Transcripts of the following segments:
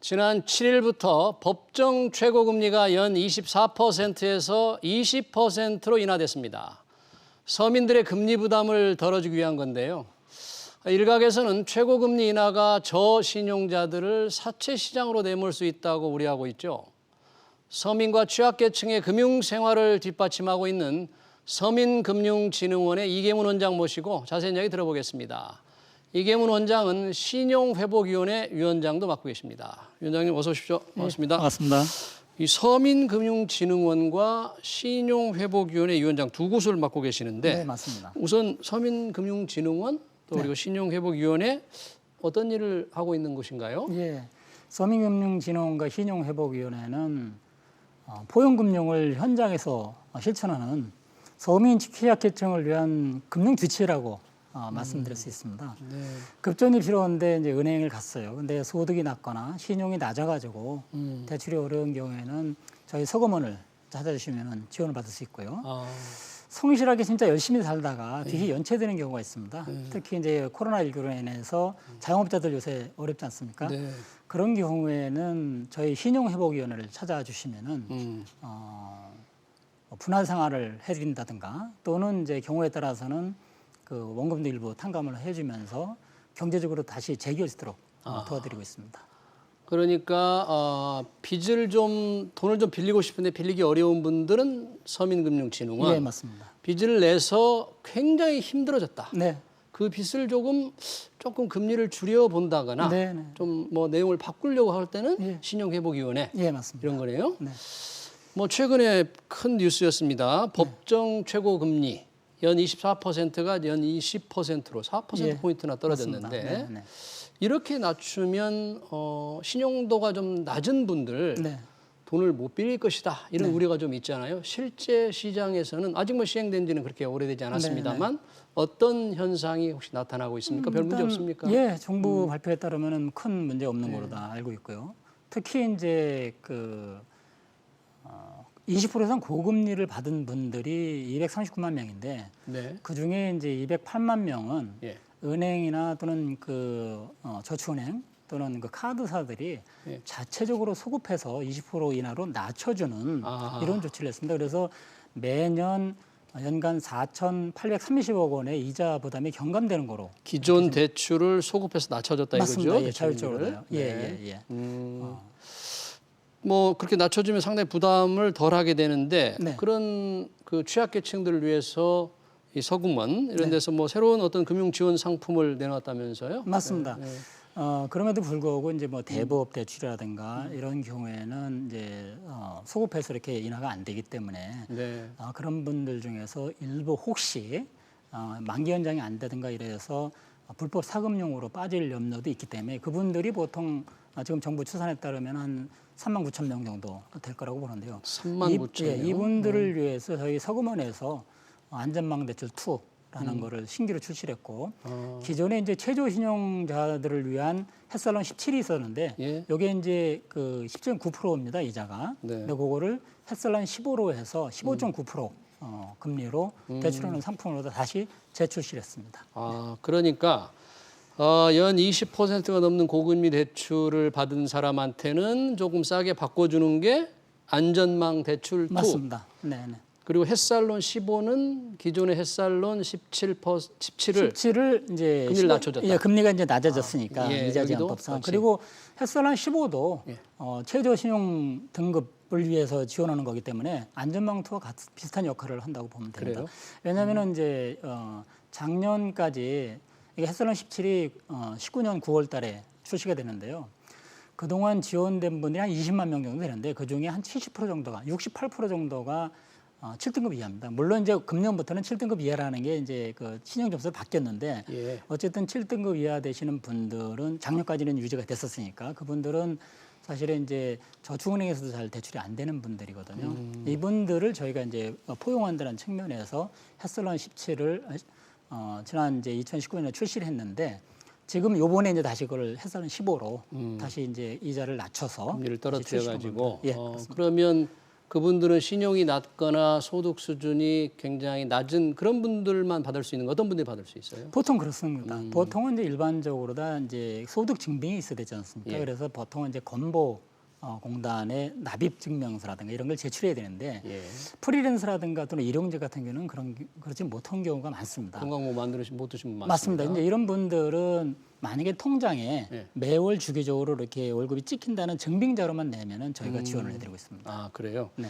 지난 7일부터 법정 최고금리가 연 24%에서 20%로 인하됐습니다. 서민들의 금리 부담을 덜어주기 위한 건데요. 일각에서는 최고금리 인하가 저신용자들을 사채시장으로 내몰 수 있다고 우려하고 있죠. 서민과 취약계층의 금융생활을 뒷받침하고 있는 서민금융진흥원의 이계문 원장 모시고 자세한 이야기 들어보겠습니다. 이계문 원장은 신용회복위원회 위원장도 맡고 계십니다. 위원장님 어서 오십시오. 반갑습니다. 네, 반갑습니다. 이 서민금융진흥원과 신용회복위원회 위원장 두 곳을 맡고 계시는데 네, 맞습니다. 우선 서민금융진흥원 또 그리고 신용회복위원회 어떤 일을 하고 있는 곳인가요? 예, 서민금융진흥원과 신용회복위원회는 포용금융을 현장에서 실천하는 서민 취약계층을 위한 금융주체라고 말씀드릴 수 있습니다. 네. 급전이 필요한데 이제 은행을 갔어요. 근데 소득이 낮거나 신용이 낮아가지고 대출이 어려운 경우에는 저희 서금원을 찾아주시면 지원을 받을 수 있고요. 성실하게 진짜 열심히 살다가 빚이 연체되는 경우가 있습니다. 특히 이제 코로나19로 인해서 자영업자들 요새 어렵지 않습니까? 네. 그런 경우에는 저희 신용회복위원회를 찾아주시면은 분할 생활을 해드린다든가 또는 이제 경우에 따라서는 그 원금도 일부 탕감을 해주면서 경제적으로 다시 재기할 수 있도록 도와드리고 있습니다. 그러니까 빚을 돈을 좀 빌리고 싶은데 빌리기 어려운 분들은 서민금융진흥원. 네, 맞습니다. 빚을 내서 굉장히 힘들어졌다. 네. 그 빚을 조금 금리를 줄여 본다거나 네, 네. 좀 뭐 내용을 바꾸려고 할 때는 예. 신용회복위원회 예, 맞습니다. 이런 거네요. 네. 뭐 최근에 큰 뉴스였습니다. 법정 최고금리 연 24%가 연 20%로 4% 포인트나 떨어졌는데 네, 네. 이렇게 낮추면 신용도가 좀 낮은 분들 네. 돈을 못 빌릴 것이다 이런 우려가 좀 있잖아요. 실제 시장에서는 아직 뭐 시행된 지는 그렇게 오래되지 않았습니다만 어떤 현상이 혹시 나타나고 있습니까? 별 문제 없습니까? 예, 정부 발표에 따르면은 큰 문제 없는 거로 다 알고 있고요. 특히 이제 20% 이상 고금리를 받은 분들이 239만 명인데 네. 그 중에 이제 208만 명은 예. 은행이나 또는 저축은행 또는 그 카드사들이 예. 자체적으로 소급해서 20% 이하로 낮춰주는 이런 조치를 했습니다. 그래서 매년 연간 4,830억 원의 이자 부담이 경감되는 거로. 기존 대출을 소급해서 낮춰줬다 맞습니다. 이거죠? 예, 자율적으로요. 네. 예. 뭐 그렇게 낮춰주면 상당히 부담을 덜하게 되는데 네. 그런 그 취약계층들을 위해서 이 서금원 이런 데서 뭐 새로운 어떤 금융 지원 상품을 내놨다면서요? 맞습니다. 네. 그럼에도 불구하고 이제 뭐 대부업 대출이라든가 이런 경우에는 이제 소급해서 이렇게 인하가 안 되기 때문에 네. 그런 분들 중에서 일부 혹시 만기 연장이 안 되든가 이래서 불법 사금융으로 빠질 염려도 있기 때문에 그분들이 보통 지금 정부 추산에 따르면 한 3만 9천 명 정도 될 거라고 보는데요. 3만 9천 명. 이분들을 위해서 저희 서금원에서 안전망 대출 2라는 거를 신규로 출시했고 기존에 이제 최저 신용자들을 위한 햇살론 17이 있었는데 예. 이게 이제 그 10.9%입니다 이자가. 네. 근데 그거를 햇살론 15로 해서 15.9% 금리로 대출하는 상품으로 다시 재출시했습니다. 그러니까 연 20%가 넘는 고금리 대출을 받은 사람한테는 조금 싸게 바꿔주는 게 안전망 대출 2. 맞습니다. 네. 그리고 햇살론 15는 기존의 햇살론 17을 17을 이제 금리를 낮춰줬다. 예, 금리가 이제 낮아졌으니까 예, 이자 여기도 제한법상. 같이. 그리고 햇살론 15도 예. 최저 신용 등급을 위해서 지원하는 거기 때문에 안전망투와 비슷한 역할을 한다고 보면 됩니다. 그래요? 왜냐하면은 이제 작년까지 이게 햇살론 17이 19년 9월달에 출시가 되는데요. 그동안 지원된 분들이 한 20만 명 정도 되는데 그 중에 한 70% 정도가 68% 정도가 7등급 이하입니다. 물론 이제 금년부터는 7등급 이하라는 게 이제 그 신용 점수가 바뀌었는데 예. 어쨌든 7등급 이하 되시는 분들은 작년까지는 유지가 됐었으니까 그분들은 사실은 이제 저축은행에서도 잘 대출이 안 되는 분들이거든요. 이분들을 저희가 이제 포용한다는 측면에서 햇살론 17을 지난 이제 2019년에 출시를 했는데 지금 요번에 이제 다시 그걸 햇살론 15로 다시 이제 이자를 낮춰서 금리를 떨어뜨려 가지고 예, 그러면 그분들은 신용이 낮거나 소득 수준이 굉장히 낮은 그런 분들만 받을 수 있는 거 어떤 분들이 받을 수 있어요? 보통 그렇습니다. 보통은 이제 일반적으로 다 이제 소득 증빙이 있어야 되지 않습니까? 예. 그래서 보통은 이제 건보 공단의 납입 증명서라든가 이런 걸 제출해야 되는데 예. 프리랜서라든가 또는 일용직 같은 경우는 그렇지 못한 경우가 많습니다. 건강보 못 드시면 많습니다. 맞습니다. 이제 이런 분들은 만약에 통장에 예. 매월 주기적으로 이렇게 월급이 찍힌다는 증빙 자료만 내면은 저희가 지원을 해드리고 있습니다. 아 그래요? 네.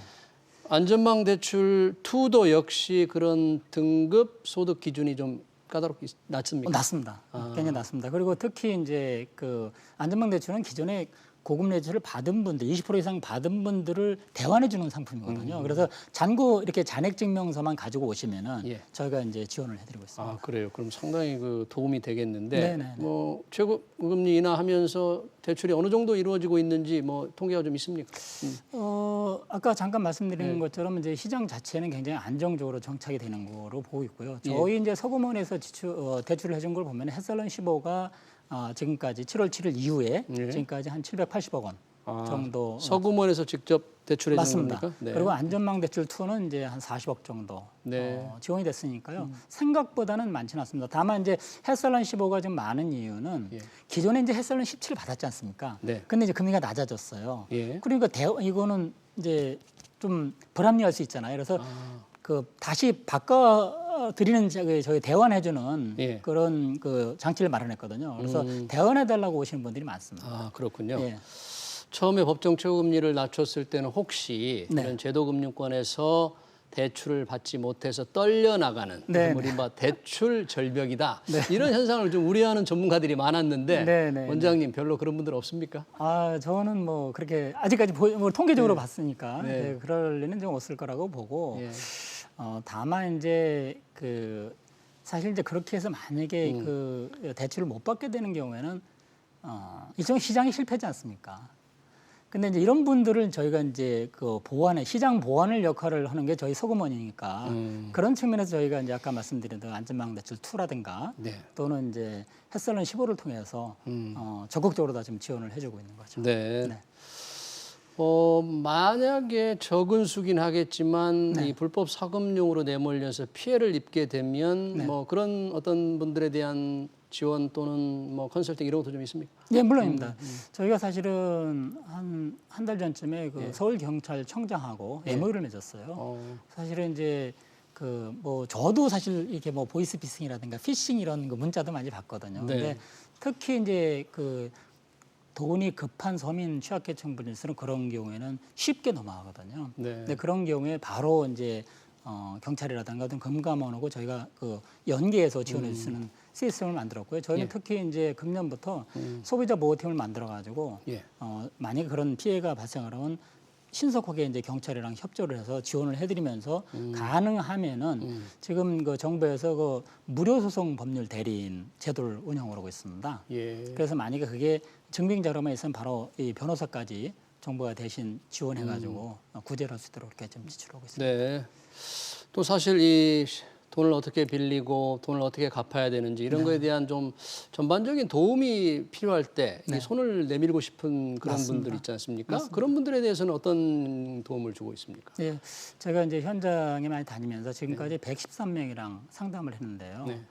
안전망 대출 2도 역시 그런 등급 소득 기준이 좀 까다롭게 낮습니까? 낮습니다. 굉장히 낮습니다. 그리고 특히 이제 그 안전망 대출은 기존에 고금 대출을 받은 분들, 20% 이상 받은 분들을 대환해 주는 상품이거든요. 그래서 잔고 이렇게 잔액 증명서만 가지고 오시면은 예. 저희가 이제 지원을 해드리고 있습니다. 아 그래요. 그럼 상당히 그 도움이 되겠는데 네네네. 뭐 최고금리 인하하면서 대출이 어느 정도 이루어지고 있는지 뭐 통계가 좀 있습니까? 아까 잠깐 말씀드린 것처럼 이제 시장 자체는 굉장히 안정적으로 정착이 되는 거로 보고 있고요. 저희 이제 서구먼에서 대출을 해준 걸 보면 햇살론 15가 지금까지 7월 7일 이후에 지금까지 한 780억 원 정도 서구먼에서 직접 대출해 주는 맞습니다. 겁니까? 네. 그리고 안전망 대출 2는 이제 한 40억 정도 네. 지원이 됐으니까요. 생각보다는 많지는 않습니다. 다만 이제 햇살론 15가 좀 많은 이유는 기존에 이제 햇살론 17을 받았지 않습니까? 네. 근데 이제 금리가 낮아졌어요. 예. 그러니까 이거는 이제 좀 불합리할 수 있잖아요. 그래서 그 다시 바꿔 드리는 저희 대환해주는 예. 그런 그 장치를 마련했거든요. 그래서 대환해달라고 오시는 분들이 많습니다. 아 그렇군요. 예. 처음에 법정 최고금리를 낮췄을 때는 혹시 네. 이런 제도금융권에서 대출을 받지 못해서 떨려 나가는 네, 우리가 대출 절벽이다 이런 현상을 좀 우려하는 전문가들이 많았는데 네, 네, 원장님 별로 그런 분들 없습니까? 저는 뭐 그렇게 아직까지 뭐 통계적으로 봤으니까 네. 네, 그럴 리는 좀 없을 거라고 보고 예. 다만 이제 그 사실 이제 그렇게 해서 만약에 그 대출을 못 받게 되는 경우에는 일종의 시장이 실패지 않습니까? 근데 이제 이런 분들을 저희가 이제 그 시장 보완을 역할을 하는 게 저희 서구먼이니까 그런 측면에서 저희가 이제 아까 말씀드린 안전망 대출 2라든가 네. 또는 이제 햇살론 15를 통해서 적극적으로 다 지금 지원을 해주고 있는 거죠. 네. 네. 만약에 적은 수긴 하겠지만 네. 이 불법 사금융으로 내몰려서 피해를 입게 되면 네. 뭐 그런 어떤 분들에 대한 지원 또는 뭐 컨설팅 이런 것도 좀 있습니까? 네, 물론입니다. 저희가 사실은 한 달 전쯤에 그 서울경찰청장하고 MOU를 맺었어요. 사실은 이제 그 뭐 저도 사실 이렇게 뭐 보이스피싱이라든가 피싱 이런 그 문자도 많이 받거든요. 네. 근데 특히 이제 그 돈이 급한 서민 취약계층 분들은 그런 경우에는 쉽게 넘어가거든요. 네. 근데 그런 경우에 바로 이제 경찰이라든가 어떤 금감원하고 저희가 그 연계해서 지원해 주시는 시스템을 만들었고요. 저희는 예. 특히 이제 금년부터 소비자 보호팀을 만들어 가지고 예. 만약에 그런 피해가 발생하면 신속하게 이제 경찰이랑 협조를 해서 지원을 해드리면서 가능하면은 지금 그 정부에서 그 무료 소송 법률 대리인 제도를 운영하고 있습니다. 예. 그래서 만약에 그게 증빙 자료만 있으면 바로 이 변호사까지 정부가 대신 지원해가지고 구제를 할 수 있도록 이렇게 좀 지출하고 있습니다. 네. 또 사실 이 돈을 어떻게 빌리고 돈을 어떻게 갚아야 되는지 이런 거에 대한 좀 전반적인 도움이 필요할 때 이 손을 내밀고 싶은 그런 맞습니다. 분들 있지 않습니까? 그런 분들에 대해서는 어떤 도움을 주고 있습니까? 예, 제가 이제 현장에 많이 다니면서 지금까지 113명이랑 상담을 했는데요. 네.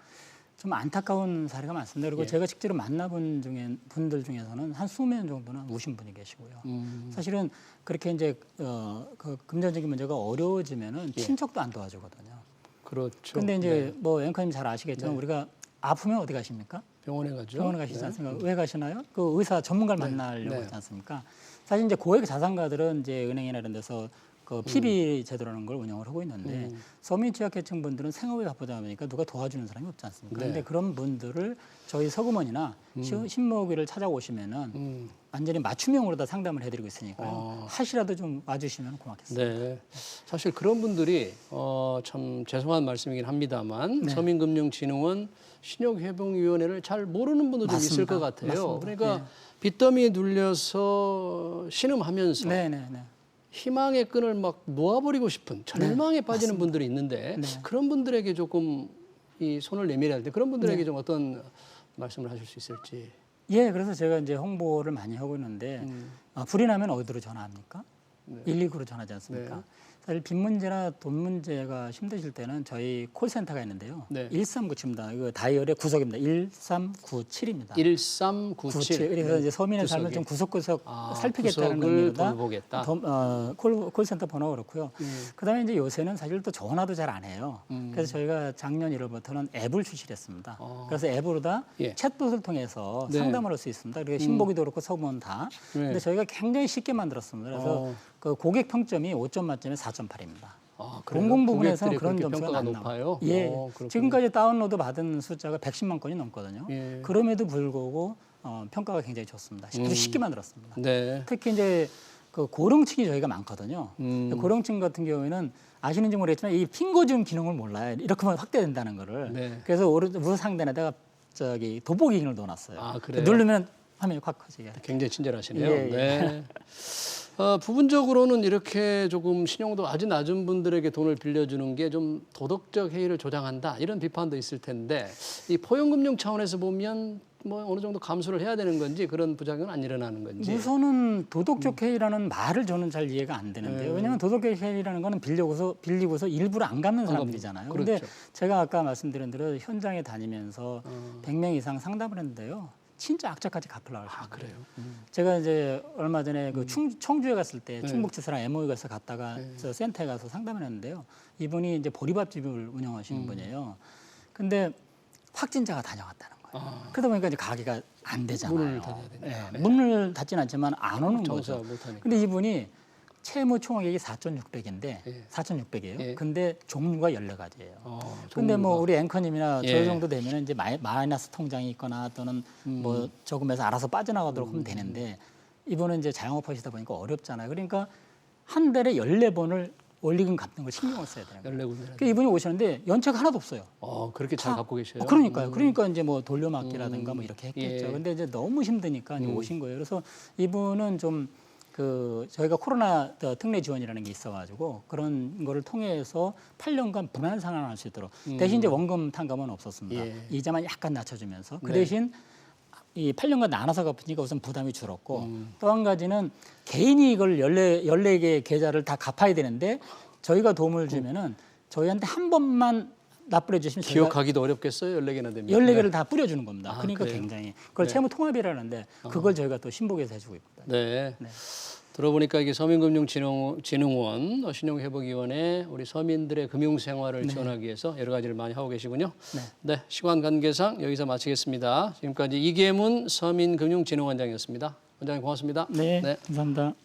좀 안타까운 사례가 많습니다. 그리고 예. 제가 직접 만나본 분들 중에서는 한 20명 정도는 우신 분이 계시고요. 사실은 그렇게 이제 그 금전적인 문제가 어려워지면은 친척도 안 도와주거든요. 그렇죠. 근데 이제 네. 뭐 앵커님 잘 아시겠지만 우리가 아프면 어디 가십니까? 병원에 가죠. 병원에 가시지 네. 않습니까? 왜 가시나요? 그 의사 전문가를 만나려고 네. 하지 않습니까? 사실 이제 고액 자산가들은 이제 은행이나 이런 데서 그 PB 제도라는 걸 운영을 하고 있는데 서민 취약계층 분들은 생업이 바쁘다 보니까 누가 도와주는 사람이 없지 않습니까? 네. 그런데 그런 분들을 저희 서구먼이나 신모기를 찾아오시면은 완전히 맞춤형으로 다 상담을 해드리고 있으니까요. 하시라도 좀 와주시면 고맙겠습니다. 네. 사실 그런 분들이 참 죄송한 말씀이긴 합니다만 네. 서민금융진흥원 신용회복위원회를 잘 모르는 분도 좀 있을 맞습니다. 것 같아요. 맞습니다. 그러니까 빚더미에 눌려서 신음하면서 네네네. 희망의 끈을 막 놓아버리고 싶은 절망에 빠지는 분들이 있는데 네. 그런 분들에게 조금 이 손을 내밀어야 할 때 그런 분들에게 좀 어떤 말씀을 하실 수 있을지. 예, 그래서 제가 이제 홍보를 많이 하고 있는데 불이 나면 어디로 전화합니까? 119로 전하지 않습니까? 네. 사실 빚 문제나 돈 문제가 힘드실 때는 저희 콜센터가 있는데요. 네. 1397입니다. 이거 다이얼의 구석입니다. 1397입니다. 1397. 그래서 이제 서민의 삶을 구석에. 좀 구석구석 살피겠다는 구석을 의미보다 돌보겠다. 콜센터 번호가 그렇고요. 그다음에 이제 요새는 사실 또 전화도 잘 안 해요. 그래서 저희가 작년 1월부터는 앱을 출시했습니다. 그래서 앱으로 다 예. 챗봇을 통해서 네. 상담을 할 수 있습니다. 그리고 신보기도 그렇고 서문 다. 근데 저희가 굉장히 쉽게 만들었습니다. 그래서 그 고객 평점이 5점 만점에 4.8입니다. 그래요? 공공 부분에서는 고객들이 그런 그렇게 점수가 평가가 안 높아요? 나와요. 예, 그렇군요. 지금까지 다운로드 받은 숫자가 110만 건이 넘거든요. 예. 그럼에도 불구하고 평가가 굉장히 좋습니다. 아주 쉽게 만들었습니다. 네. 특히 이제 그 고령층이 저희가 많거든요. 고령층 같은 경우에는 아시는지 모르겠지만 이 핑거줌 기능을 몰라요. 이렇게만 확대된다는 거를. 네. 그래서 우선 상단에다가 저기 돋보기 기능을 넣어놨어요. 그래요? 누르면 화면이 확 커지게. 굉장히 친절하시네요. 예, 예. 네. 부분적으로는 이렇게 조금 신용도 아주 낮은 분들에게 돈을 빌려주는 게 좀 도덕적 해이를 조장한다 이런 비판도 있을 텐데 이 포용금융 차원에서 보면 뭐 어느 정도 감수를 해야 되는 건지 그런 부작용은 안 일어나는 건지. 우선은 도덕적 해이라는 말을 저는 잘 이해가 안 되는데요. 왜냐하면 도덕적 해이라는 거는 빌리고서 일부러 안 갚는 사람들이잖아요. 그런데 그렇죠. 제가 아까 말씀드린 대로 현장에 다니면서 100명 이상 상담을 했는데요. 진짜 악착같이 갚으려고 하시는 거예요. 그래요? 제가 이제 얼마 전에 그 청주에 갔을 때 충북지사랑 MOU 가서 갔다가 저 센터에 가서 상담을 했는데요. 이분이 이제 보리밥집을 운영하시는 분이에요. 근데 확진자가 다녀갔다는 거예요. 그러다 보니까 이제 가게가 안 되잖아요. 문을 닫아야 되니까. 네. 문을 닫지는 않지만 안 오는 장사 거죠. 못하니까. 근데 이분이 채무 총액이 4,600인데 4,600이에요. 예. 근데 종류가 14가지예요. 근데 종류가. 뭐 우리 앵커님이나 예. 저 정도 되면 이제 마이너스 통장이 있거나 또는 뭐 저금해서 알아서 빠져나가도록 하면 되는데 이분은 이제 자영업 하시다 보니까 어렵잖아요. 그러니까 한 달에 14번을 원리금 갚는 걸 신경을 써야 되는 거예요. 14군데. 그러니까 이분이 오시는데 연체가 하나도 없어요. 그렇게 잘 갖고 계셔요? 그러니까요. 그러니까 이제 뭐 돌려막기라든가 뭐 이렇게 했겠죠. 예. 근데 이제 너무 힘드니까 이제 오신 거예요. 그래서 이분은 좀 저희가 코로나 특례 지원이라는 게 있어가지고 그런 거를 통해서 8년간 무난한 상환을 할 수 있도록 대신 이제 원금 탕감은 없었습니다. 예. 이자만 약간 낮춰주면서 그 네. 대신 이 8년간 나눠서 갚으니까 우선 부담이 줄었고 또 한 가지는 개인이 이걸 14개 계좌를 다 갚아야 되는데 저희가 도움을 주면은 저희한테 한 번만 납부해 주시면 저희가 기억하기도 어렵겠어요? 14개나 되면. 14개를 다 뿌려주는 겁니다. 그러니까 그래요? 굉장히 그걸 채무 통합이라는데 그걸 저희가 또 신복에서 해주고 있습니다. 네. 들어보니까 이게 서민금융진흥원 신용회복위원회 우리 서민들의 금융생활을 지원하기 위해서 여러 가지를 많이 하고 계시군요. 네, 시간 관계상 여기서 마치겠습니다. 지금까지 이계문 서민금융진흥원장이었습니다. 원장님 고맙습니다. 네. 감사합니다.